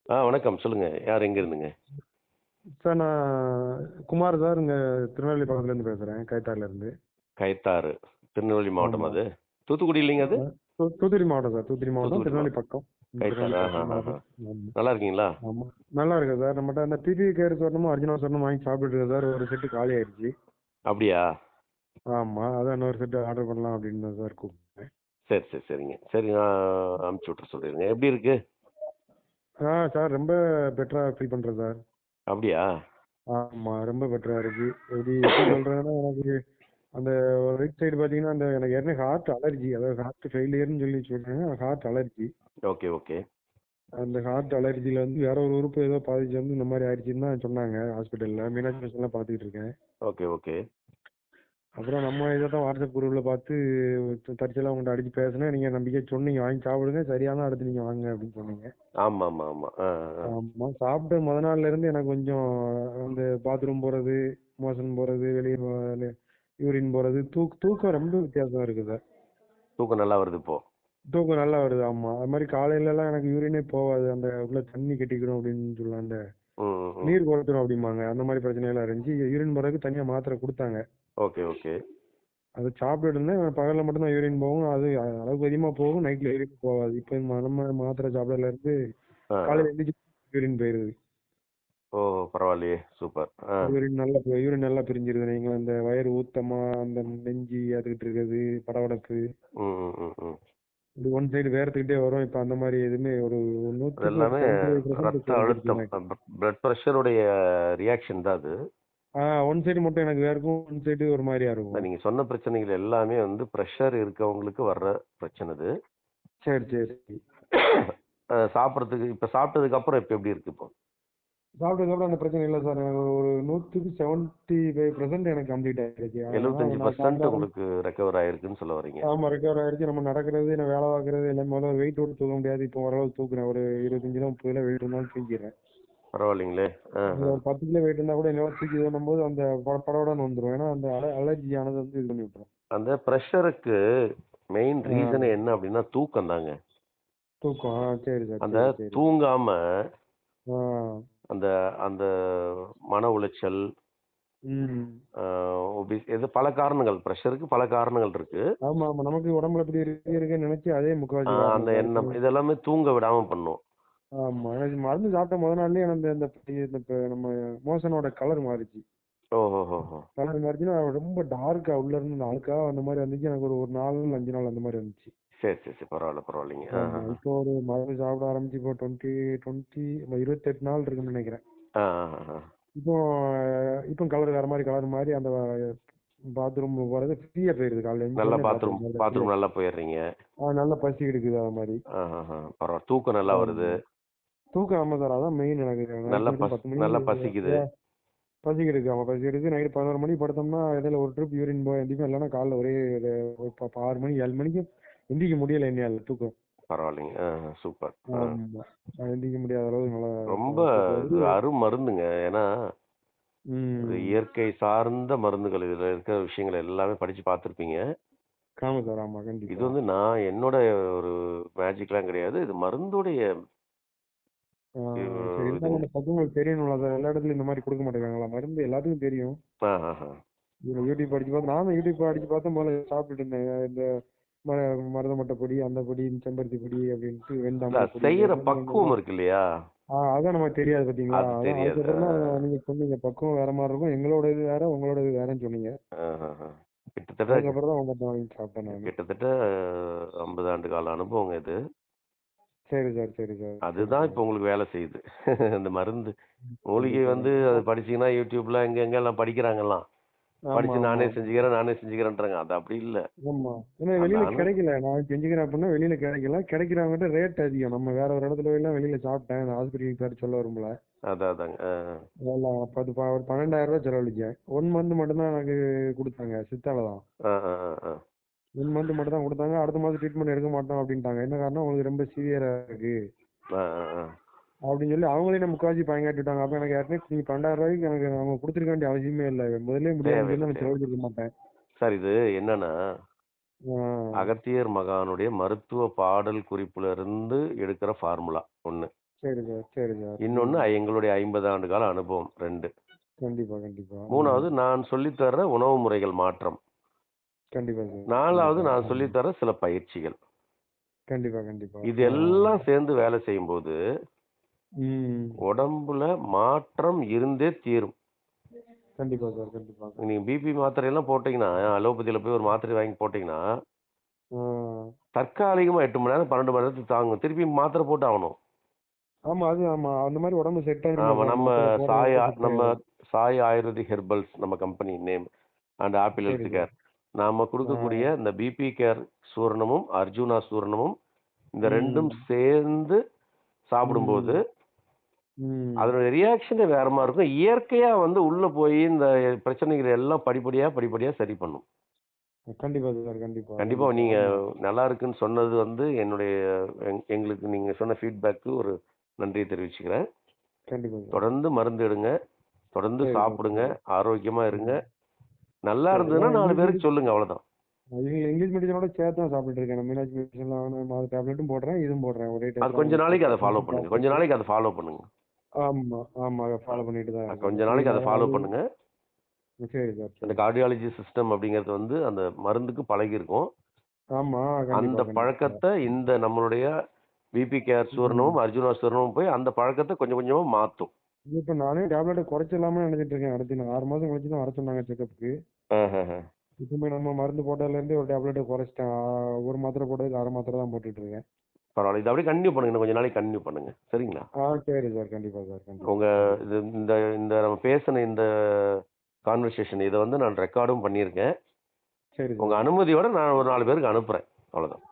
வணக்கம். சொல்லுங்க. யார் எங்க இருந்துங்க? சார் நான் குமார் சார் இங்கே திருநெல்வேலி பக்கத்துலேருந்து பேசுகிறேன் கயத்தாறுலேருந்து. கயத்தாறு. திருநெல்வேலி மாவட்டம் ஆமாம். அது? தூத்துக்குடி இல்லைங்க அது? தூத்துக்குடி மாவட்டம் சார், தூத்துக்குடி மாவட்டம் தூத்துக்குடி திருநெல்வேலி மாவட்டம். பக்கம். கயத்தாறு. திருநெல்வேலி பக்கம் ஆஹா. மாவட்டம். ஆமாம். நல்லா இருக்கீங்களா? ஆமாம், நல்லா இருக்கு சார். நம்மகிட்ட அந்த பிபி கேர் சொன்னமும் அர்ஜுனா சொன்னமும் வாங்கி சாப்பிட்டுட்டு இருக்கேன் சார். ஒரு செட்டு காலி ஆயிடுச்சு. அப்படியா? ஆமாம், அதான் இன்னொரு செட்டு ஆர்டர் பண்ணலாம் அப்படின்னு தான் சார் கூப்பிட்டேன். சரி, சரி, சரிங்க. சரி நான் அனுப்பிச்சு விட்ற சொல்லிடுங்க. எப்படி இருக்கு? சார் ரொம்ப பெட்டராக ஃபீல் பண்ணுறேன் சார். அப்படியா? ஆமாம், ரொம்ப பெட்டராக இருக்கு. எப்படி சொல்கிறேன்னா, எனக்கு அந்த ரைட் சைடு பார்த்தீங்கன்னா, அந்த எனக்கு ஏற்கனவே ஹார்ட் அலர்ஜி, அதாவது ஹார்ட் ஃபெயிலியர்னு சொல்லி சொல்கிறேன். Heart allergy. Okay, okay. அந்த ஹார்ட் அலர்ஜியில் வந்து வேற ஒரு உறுப்பு ஏதோ பாதிச்சு வந்து இந்த மாதிரி ஆயிடுச்சுன்னு தான் சொன்னாங்க ஹாஸ்பிட்டலில். மீனாட்சி மிஷன்லாம் பார்த்துக்கிட்டு இருக்கேன். Okay, okay. அப்புறம் நம்ம இதை தான் வாட்ஸ்அப் குரூப்பில் பார்த்து தற்செயலாக உங்கள்கிட்ட அடித்து பேசினேன். நீங்கள் நம்பிக்கை சொன்னீங்க வாங்கி சாப்பிடுங்க, சரியான அடுத்து நீங்கள் வாங்க அப்படின்னு சொன்னீங்க. ஆமா, ஆமா, ஆமா. ஆமாம், சாப்பிட்ட முத நாள்லேருந்து எனக்கு கொஞ்சம் அந்த பாத்ரூம் போகிறது, மோஷன் போகிறது, வெளியே யூரின் போகிறது, தூக்கம் ரொம்ப வித்தியாசம் இருக்குது சார். தூக்கம் நல்லா வருது இப்போ. தூக்கம் நல்லா வருது. ஆமாம், அது மாதிரி காலையிலலாம் எனக்கு யூரினே போகாது. அந்த உள்ள தண்ணி கட்டிக்கணும் அப்படின்னு சொல்லலாம். அந்த ம், ம், ம். நீர் குறைச்சிரும் அப்படிம்பாங்க. அந்த மாதிரி பிரச்சனையெல்லாம் இருந்துச்சு. யூரின் போகிறதுக்கு தனியாக மாத்திரை கொடுத்தாங்க. Okay, okay. அது சாப்பிட்டுட்டு இருந்தேன். பகலில் மட்டும்தான் யூரின் போகும். அது அளவுக்கு அதிகமாக போகும், நைட்டில் யூரின் போகாது. இப்போ நம்ம மாத்திரை சாப்பிடலேருந்து காலையில் எழுந்திரிச்சு யூரின் போயிடுது. ஓ, பரவாயில்லையே. சூப்பர். யூரின் நல்லா பிரிஞ்சிருது. நீங்கள் அந்த வயிறு ஊத்தமா, அந்த நெஞ்சு அதுக்கிட்டு இருக்கிறது, படபடப்பு, ம், ம், ம், ம். இப்படி ஒன் சைடு வேர்த்துக்கிட்டே வரும். இப்போ அந்த மாதிரி எதுவுமே ஒரு அது 100க்கு ஒரு எல்லாமே 75% ரத்த குறைஞ்சிருச்சு அழுத்தம், எனக்கு. பிளட் ப்ரெஷருடைய ரியாக்ஷன் தான் அது. ஒன் சைடு மட்டும் எனக்கு வேர்க்கும், ஒன் சைடு ஒரு மாதிரியா இருக்கும். நீங்க சொன்ன பிரச்சனைகள் எல்லாமே வந்து பிரஷர் இருக்கவங்களுக்கு வர்ற பிரச்சனை இது. சரி சரி. சாப்பிட்றதுக்கு இப்ப சாப்பிட்டதுக்கு அப்புறம் இப்ப எப்படி இருக்கு இப்போ? சாப்பிட்டதுக்கப்புறம் அந்த பிரச்சனை இல்லை சார். எனக்கு ஒரு 100க்கு 75% எனக்கு கம்ப்ளீட் ஆயிடுச்சு. நான் 75% சாப்பிட உங்களுக்கு ரெக்கவர் ஆயிருக்குன்னு சொல்ல வர்றீங்க. ஆமாம், ரெக்கவர் ஆயிடுச்சு. நம்ம நடக்கிறது, நான் வேலை பார்க்கறது எல்லாமே முதல்ல வெயிட் ஓட்டு தூக்க முடியாது. இப்போ ஓரளவு தூக்குறேன். ஒரு 25 கிலோ 30 கிலோ வெயிட் இருந்தாலும் தூக்கிடுறேன். பரவாயில்லைங்களே. ஒரு 10 கிலோ வெயிட் இருந்தால் கூட என்னால் தூக்கி தள்ளும் போது அந்த படபடன்னு வந்துடும். ஏன்னா அந்த அலர்ஜி ஆனது வந்து இது பண்ணி விட்டுரும். அந்த பிரஷருக்கு மெயின் ரீசன் என்ன அப்படின்னா தூக்கம் தாங்க. தூக்கம். சரி சார், அந்த சரி சரி. தூங்காம ஆ அந்த அந்த மன உளைச்சல், ம் இது பல காரணங்கள், பிரஷருக்கு பல காரணங்கள் இருக்கு. ஆமாம் ஆமாம், நமக்கு உடம்புல இப்படி இருக்குன்னு நினைச்சு அதே முக்கால்வாசி காரணம் அந்த சார். எண்ணம் இதெல்லாமே தூங்க விடாம பண்ணும். ஆமாம், எனக்கு மருந்து சாப்பிட்ட முத நாள்லயே எனக்கு இந்த இப்போ நம்ம மோஷனோட கலர் மாறிச்சு. ஓஹோஹோஹோ. கலர் மாறிச்சுன்னா ரொம்ப டார்க்கா உள்ள இருந்து இந்த அழுக்கா அந்த மாதிரி வந்துச்சு. எனக்கு ஒரு 4 நாள் 5 நாள் அந்த மாதிரி வந்துச்சு. சரி, சரி, சரி. பரவாயில்ல, பரவாயில்லைங்க. ஆமா, இப்போ ஒரு மருந்து சாப்பிட ஆரம்பிச்சு இப்போ 28 நாள் இருக்குன்னு நினைக்கிறேன். ஆ, ஆ, ஆ. இப்போ இப்போ கலர் வேற மாதிரி கலர் மாதிரி அந்த பாத்ரூம் போறது ஃப்ரீயா போயிருது. காலையில நல்லா எழுந்திரிச்சோடனே பாத்ரூம் பாத்ரூம் பாத்ரூம் நல்லா போயிடுறீங்க. நல்லா பசி எடுக்குது அது மாதிரி. பரவாயில்ல, தூக்கம் நல்லா வருது. தூக்கம். ஆமா சார், அதான் மெயின். எனக்கு நல்லா நைட் 10 மணி நல்லா பசிக்குது. பசி எடுக்கு. ஆமா, பசி எடுக்கு. நைட் 11 மணிக்கு படுத்தோம்னா இடையில ஒரு ட்ரிப் யூரின் போய் எந்திரிப்பேன். இல்லைன்னா காலைல ஒரே 6 மணி 7 மணிக்கு எந்திரிக்க முடியல என்னால தூக்கம். பரவாயில்லைங்க. சூப்பர். ஆமா, எந்திரிக்க முடியாத அளவு நல்லா ரொம்ப தூக்கம் வருது. இது அருமருந்துங்க. ஏன்னா இது ம் இயற்கை சார்ந்த மருந்துகள். இதுல இருக்கிற விஷயங்கள் எல்லாமே படிச்சு பார்த்துருப்பீங்க. ஆமா சார், ஆமா, இது கண்டிப்பா. வந்து நான் என்னோட ஒரு மேஜிக்லாம் கிடையாது. இது மருந்துடைய சரி, இருந்தாலும் இதுங்க. அந்த பசங்களுக்கு தெரியணும்ல சார். எல்லா இடத்துலயும் இந்த மாதிரி கொடுக்க மாட்டேங்காங்களா மருந்து? எல்லாத்துக்கும் தெரியும். ஆ, ஆ, ஆ. இதுல யூடியூப் அடிச்சு பார்த்து, நானும் யூடியூப் அடிச்சு பார்த்து முதல்ல சாப்பிட்டுட்டு இருந்தேன். இந்த மருதமட்டை பொடி, அந்த பொடி, செம்பருத்தி பொடி அப்படின்ட்டு, இல்ல, வெண்டாம்பழ பொடி, செய்யற பக்குவம் இருக்கு இல்லையா? அதான் நமக்கு தெரியாது பாத்தீங்களா. அது அதான் தெரியாது. அதுக்கப்புறம் தான் நீங்க சொன்னீங்க பக்குவம் வேற மாதிரி இருக்கும், எங்களோட இது வேற, உங்களோட இது வேறன்னு சொன்னீங்க. கிட்டத்தட்ட அதுக்கப்புறம் தான் உங்கள்கிட்ட வாங்கி சாப்பிட்டேன் நான். கிட்டத்தட்ட 50 ஆண்டு கால அனுபவங்க இது. சரி சார், சரி சார், சரி அதுதான் சார். இப்போ உங்களுக்கு வேலை செய்யுது. இந்த மருந்து மூலிகை கண்டிப்பா வந்து கண்டிப்பா. அது படிச்சீங்கன்னா யூடியூப்ல எங்கெல்லாம் படிக்கிறாங்கலாம். ஆமா படிச்சு ஆமா நானே ஆமா செஞ்சுக்கிறேன், நானே செஞ்சுக்கிறேன்றாங்க. அது அப்படி இல்ல. ஆமா. ஏன்னா அந்த வெளியில கிடைக்கல. நான் செஞ்சுக்கிறேன் அப்படின்னா வெளியில கிடைக்கல. கிடைக்கிறவங்ககிட்ட ரேட் அதிகம். நம்ம வேற ஒரு இடத்துல போய் வெளியில சாப்பிட்டேன். அந்த ஹாஸ்பிட்டலுக்கு பேர் சொல்ல வரும்ல. அதாங்க. அதெல்லாம் ஒரு 12,000 ரூபாய் செலவழிச்சேன். 1 மந்த் மட்டும் தான் எனக்கு கொடுத்தாங்க. சித்தால தான். ஆ, ஆ, ஆ, ஆ. 1 மந்த் மட்டும் தான் கொடுத்தாங்க. அடுத்த மாதம் ட்ரீட்மெண்ட் எடுக்க மாட்டோம் அப்படின்ட்டாங்க. என்ன காரணம்? உங்களுக்கு ரொம்ப சீவியரா இருக்கு ஆ, ஆ, ஆ. அப்படின்னு சொல்லி அவங்களே நம்ம முக்காவாசி பயங்காட்டி விட்டாங்க. அப்ப எனக்கு ஏற்கனவே நீங்க 12,000 ரூபாய்க்கு எனக்கு அவங்க கொடுத்துருக்க வேண்டிய அவசியமே இல்லை. முதல்ல முடியாதுன்னு சொல்லி தேவையில்ல, நான் தேவையில்ல. செலவழிச்சிருக்க மாட்டேன். சார் இது என்னன்னா, ஆ, அகத்தியர் மகானுடைய மருத்துவ பாடல் குறிப்புல இருந்து எடுக்கிற ஃபார்முலா ஒண்ணு. சரி சார், சரி சார். இன்னொன்னு எங்களுடைய 50 ஆண்டு கால அனுபவம் 2. கண்டிப்பா, கண்டிப்பா. 3வது நான் சொல்லித்தர்ற உணவு முறைகள் மாற்றம். கண்டிப்பா சார். 4வது கண்டிப்பா. நான் சொல்லித்தர சில பயிற்சிகள். கண்டிப்பா, கண்டிப்பா. இது எல்லாம் சேர்ந்து வேலை செய்யும்போது ம். உடம்புல மாற்றம் இருந்தே தீரும். கண்டிப்பா சார், கண்டிப்பா. நீங்க பிபி மாத்திரையெல்லாம் போட்டீங்கன்னா, அலோபதியில போய் ஒரு மாத்திரை வாங்கி போட்டீங்கன்னா, ஆ. தற்காலிகமா 8 மணி நேரம், 12 மணி நேரத்துக்கு தாங்கும். திருப்பி மாத்திரை போட்டு ஆகணும். ஆமா. ஆமா. அந்த மாரி உடம்பு செட் ஆயிரும்ல ஆமா. சார். நம்ம மாத்திரை சாய் போடுறதுக்கு செட் நம்ம ஆயிரும். சாய் ஆயுர்வேதிக் ஹெர்பல்ஸ் நம்ம கம்பெனி நேம் அண்ட் ஆப்பிள் சரி ஹெல்த் சார். கேர். நாம ஆ. குடுக்கக்கூடிய இந்த பிபி கேர் சூரணமும், அர்ஜுனா சூரணமும் இந்த 2ம் ம். சேர்ந்து சாப்பிடும்போது, ம். ம். அதனுடைய ரியாக்ஷனே வேற மாரி இருக்கும். இயற்கையா வந்து உள்ள போய் இந்த பிரச்சனைகள் எல்லாம் படிப்படியா சரி பண்ணும். கண்டிப்பா சார். கண்டிப்பா, கண்டிப்பா கண்டிப்பா. நீங்க ஆமா. நல்லா இருக்குன்னு சொன்னது வந்து என்னுடைய எங்களுக்கு நீங்க சொன்ன ஃபீட்பேக்கு ஒரு நன்றிய தெரிவிச்சுக்கிறேன். கண்டிப்பா சார். தொடர்ந்து மருந்து எடுங்க. தொடர்ந்து சரி சார். சாப்பிடுங்க. சரி. ஆரோக்கியமா இருங்க. ம். நல்லா சரி. இருந்ததுன்னா ஏன்னா 4 இங்கிலீஷ் பேருக்கு மெடிசன் சொல்லுங்க அவ்வளோதான். இங்கிலீஷ் மெடிசனோட சேர்த்து தான் சாப்பிட்டுட்டு இருக்கேன். நான் மீனாட்சி மெடிசன்ல டேப்லெட்டும் போடுறேன், இதுவும் போடுறேன். ஒரே அது டயத்துல கொஞ்ச அவங்களுக்கு நாளைக்கு அத ஃபாலோ சப்ளிமெண்ட்டும் பண்ணுங்க. கொஞ்ச பார்த்துட்டு நாளைக்கு அத ஃபாலோ பண்ணுங்க. ஆமா, ஆமா. அத அ ஃபாலோ பண்ணிட்டு தான் இருக்கேன். கொஞ்ச நாளைக்கு அத ஃபாலோ அது பண்ணுங்க. சரி சார். அந்த சரி சார். கார்டியாலஜி சிஸ்டம் அப்படிங்கிறது வந்து அந்த மருந்துக்கு பழகியிருக்கும். ஆமா. கண்டிப்பா, அந்த கண்டிப்பா. பழக்கத்த இந்த நம்மளுடைய பிபி கேர் ம். சூரணமும், அர்ஜுனா சூரணமும் போய் அந்த பழக்கத்த கொஞ்சம் கொஞ்சமா மாத்தும். இப்ப நானே டேப்லெட்ட குறைச்சிடலாம்னு நினைச்சிட்டு இருக்கேன். அடுத்து இன்னும் 6 மாசம் கழிச்சு தான் வர சொன்னாங்க செக்கப்க்கு. ஆஹஹ. இப்பவுமே நம்ம மருந்து போட்டதுலேருந்தே ஒரு டேப்லெட்ட குறைச்சிட்டேன். ஒரு மாத்திரை போட்டதுக்கு 1/2 மாத்திரை தான் போட்டுட்டு இருக்கேன். பரவால்ல. இத அப்படியே கன்டின்யூ பண்ணுங்க. இன்னும் கொஞ்ச நாளைக்கு கன்டின்யூ பண்ணுங்க. சரிங்களா? சரி சார். கண்டிப்பா சார். கண்டிப்பா, உங்க கண்டிப்பா. இது இந்த இந்த நம்ம பேசின இந்த கான்வர்சேஷன் இத வந்து நான் ரெக்கார்டும் பண்ணியிருக்கேன். சரி உங்க சார். அனுமதியோட நான் ஒரு 4 பேருக்கு அனுப்புறேன். அவ்வளோதான்.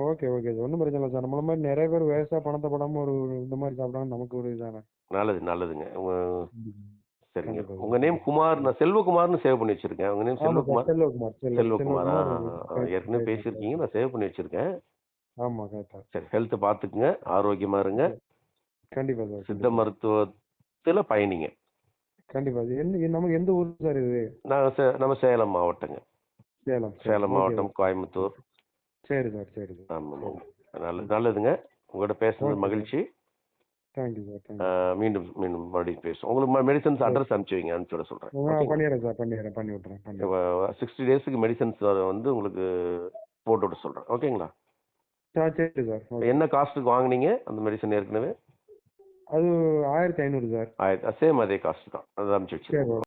Okay, okay sir. ஒண்ணும் பிரச்சனை இல்ல சார். நம்மள மாரி நெறைய பேர் வேஸ்ட்டா பணத்த போடாம இந்த மாரி சாப்பிடாம நமக்கு ஒரு இதானே. நல்லது, நல்லதுங்க. ம். சரிங்க. கண்டிப்பா உங்க சார். நேம் கண்டிப்பா. குமார். நான் செல்வகுமார்னு சேவ் பண்ணி வச்சிருக்கேன். உங்க நேம் ஆமா சார். செல்வகுமார்? செல்வகுமார். செல்வகுமார். செல்வகுமார். ஏற்கனவே ரைட் சார். பேசியிருக்கீங்க. நான் சேவ் பண்ணி வச்சிருக்கேன். ஆமா கரெக்ட்டா. சரி, ஹெல்த் பார்த்துக்குங்க. ஆரோக்கியமா இருங்க. கண்டிப்பா சார். சித்த கண்டிப்பா. மருத்துவத்தில பயணிங்க. கண்டிப்பா. நமக்கு எந்த ஊர் சார் இது? நம்ம சேலம் மாவட்டங்க. சேலம், சேலம். சேலம் ஓகே. மாவட்டம், கோயம்புத்தூர். சரி சார். சரி சார். ஆமாமா. சரி. நல்லதுங்க. உங்கள்ட்ட பேசுனது ஓகே சார். மகிழ்ச்சி. Thank you sir. ஆ தேங்க் யூ சார். மீண்டும் மீண்டும் மறுபடியும் பேசுவோம். உங்களுக்கு மெடிசின்ஸ் ஓகே. அட்ரஸ் அனுப்பிச்சு வைங்க. அனுப்பிச்சு விட சொல்றேன். ஓகேங்களா? பண்ணிடுறேன் சார். பண்ணிடுறேன். பண்ணி விட்டுறேன். பண்ணி விட்டுறேன். 60 டேஸ்க்கு மெடிசின்ஸ் வந்து உங்களுக்கு போட்டு விட சொல்றேன். ஓகேங்களா? சரி சார். ஓகே. என்ன காஸ்ட்டுக்கு வாங்குனீங்க அந்த மெடிசன் ஏற்கனவே? அது 1500 சார். சேம் அதே காஸ்ட் தான். அது அனுப்பிச்சு சரி வச்சிருக்கேன். ஓகே.